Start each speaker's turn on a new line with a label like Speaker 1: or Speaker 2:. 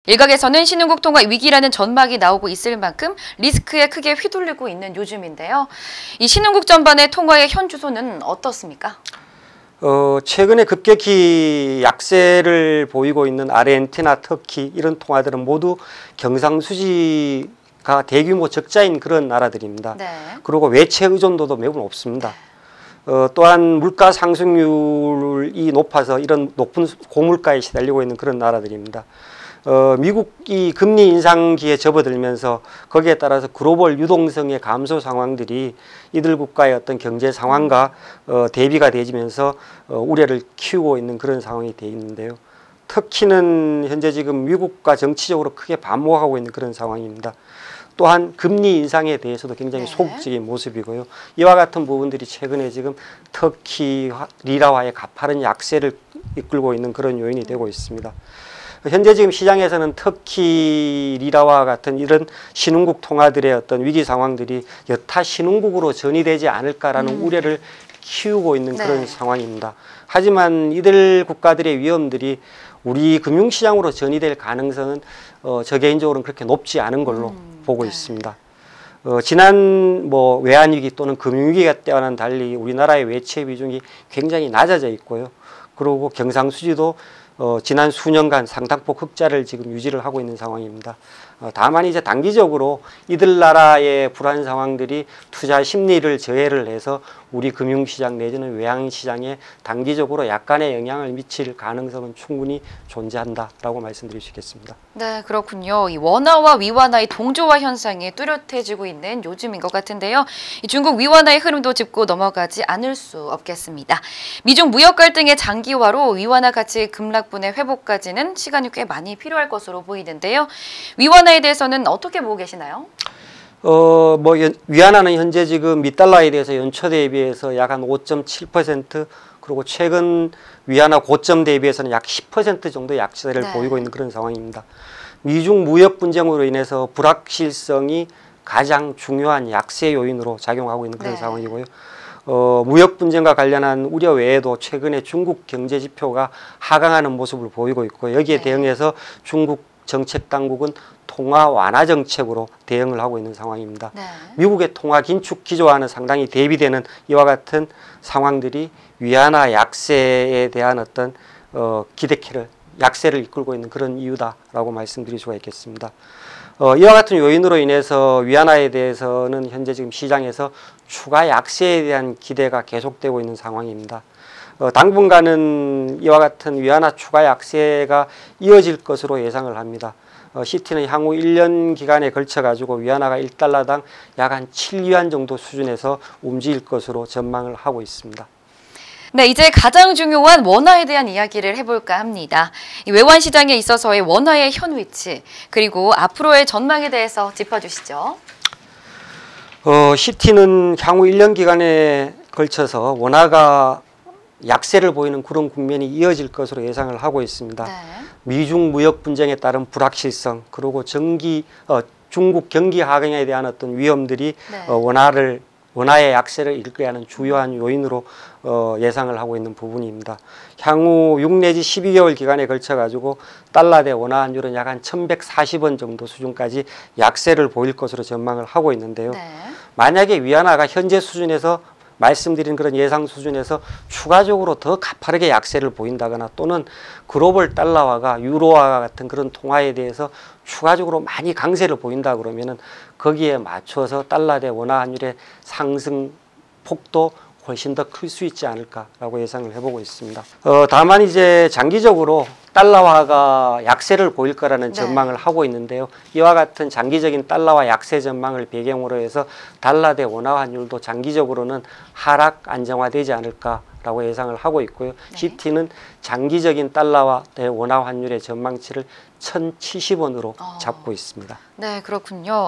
Speaker 1: 일각에서는 신흥국 통화 위기라는 전망이 나오고 있을 만큼 리스크에 크게 휘둘리고 있는 요즘인데요. 이 신흥국 전반의 통화의 현 주소는 어떻습니까?
Speaker 2: 최근에 급격히 약세를 보이고 있는 아르헨티나, 터키 이런 통화들은 모두 경상수지가 대규모 적자인 그런 나라들입니다.
Speaker 1: 네.
Speaker 2: 그리고 외채 의존도도 매우 높습니다. 또한 물가 상승률이 높아서 이런 높은 고물가에 시달리고 있는 그런 나라들입니다. 미국이 금리 인상기에 접어들면서 거기에 따라서 글로벌 유동성의 감소 상황들이 이들 국가의 어떤 경제 상황과 대비가 되면서 우려를 키우고 있는 그런 상황이 되어 있는데요. 터키는 현재 지금 미국과 정치적으로 크게 반목하고 있는 그런 상황입니다. 또한 금리 인상에 대해서도 굉장히 소극적인 모습이고요. 이와 같은 부분들이 최근에 지금 터키 리라화의 가파른 약세를 이끌고 있는 그런 요인이 되고 있습니다. 현재 지금 시장에서는 터키 리라와 같은 이런 신흥국 통화들의 어떤 위기 상황들이 여타 신흥국으로 전이되지 않을까라는 우려를 키우고 있는 그런 상황입니다. 하지만 이들 국가들의 위험들이 우리 금융시장으로 전이될 가능성은 저 개인적으로는 그렇게 높지 않은 걸로 보고 있습니다. 지난 외환위기 또는 금융위기 때와는 달리 우리나라의 외채 비중이 굉장히 낮아져 있고요. 그리고 경상수지도 지난 수년간 상당폭 흑자를 지금 유지를 하고 있는 상황입니다. 다만 이제 단기적으로 이들 나라의 불안 상황들이 투자 심리를 저해를 해서 우리 금융시장 내지는 외환시장에 단기적으로 약간의 영향을 미칠 가능성은 충분히 존재한다라고 말씀드릴 수 있겠습니다.
Speaker 1: 네, 그렇군요. 이 원화와 위완화의 동조화 현상이 뚜렷해지고 있는 요즘인 것 같은데요. 이 중국 위완화의 흐름도 짚고 넘어가지 않을 수 없겠습니다. 미중 무역 갈등의 장기화로 위완화 가치 급락분의 회복까지는 시간이 꽤 많이 필요할 것으로 보이는데요. 위완화에 대해서는 어떻게 보고 계시나요?
Speaker 2: 위안화는 현재 지금 미달러에 대해서 연초 대비해서 약 한 5.7% 그리고 최근 위안화 고점 대비해서는 약 10% 정도 약세를 보이고 있는 그런 상황입니다. 미중 무역 분쟁으로 인해서 불확실성이 가장 중요한 약세 요인으로 작용하고 있는 그런 상황이고요. 무역 분쟁과 관련한 우려 외에도 최근에 중국 경제 지표가 하강하는 모습을 보이고 있고 여기에 대응해서 중국 정책 당국은 통화 완화 정책으로 대응을 하고 있는 상황입니다. 미국의 통화 긴축 기조와는 상당히 대비되는 이와 같은 상황들이 위안화 약세에 대한 어떤 약세를 이끌고 있는 그런 이유다라고 말씀드릴 수가 있겠습니다. 이와 같은 요인으로 인해서 위안화에 대해서는 현재 지금 시장에서 추가 약세에 대한 기대가 계속되고 있는 상황입니다. 당분간은 이와 같은 위안화 추가 약세가 이어질 것으로 예상을 합니다. 시티는 향후 1년 기간에 걸쳐 가지고 위안화가 1달러당 약 한 7위안 정도 수준에서 움직일 것으로 전망을 하고 있습니다.
Speaker 1: 네, 이제 가장 중요한 원화에 대한 이야기를 해볼까 합니다. 이 외환 시장에 있어서의 원화의 현 위치, 그리고 앞으로의 전망에 대해서 짚어주시죠.
Speaker 2: 시티는 향후 1년 기간에 걸쳐서 원화가 약세를 보이는 그런 국면이 이어질 것으로 예상을 하고 있습니다. 미중 무역 분쟁에 따른 불확실성, 그리고 중국 경기 하강에 대한 어떤 위험들이 원화의 약세를 이끌게 하는 주요한 요인으로 예상을 하고 있는 부분입니다. 향후 6 내지 12개월 기간에 걸쳐 가지고 달러 대 원화 환율은 약 한 1140원 정도 수준까지 약세를 보일 것으로 전망을 하고 있는데요. 만약에 위안화가 현재 수준에서 말씀드린 그런 예상 수준에서 추가적으로 더 가파르게 약세를 보인다거나 또는 글로벌 달러화가 유로화 같은 그런 통화에 대해서 추가적으로 많이 강세를 보인다 그러면은 거기에 맞춰서 달러 대 원화 환율의 상승 폭도 훨씬 더 클 수 있지 않을까라고 예상을 해보고 있습니다. 다만 이제 장기적으로 달러화가 약세를 보일 거라는 전망을 하고 있는데요. 이와 같은 장기적인 달러화 약세 전망을 배경으로 해서 달러 대 원화 환율도 장기적으로는 하락 안정화되지 않을까라고 예상을 하고 있고요. 시티는 장기적인 달러화 대 원화 환율의 전망치를 1,070원으로 잡고 있습니다.
Speaker 1: 네, 그렇군요.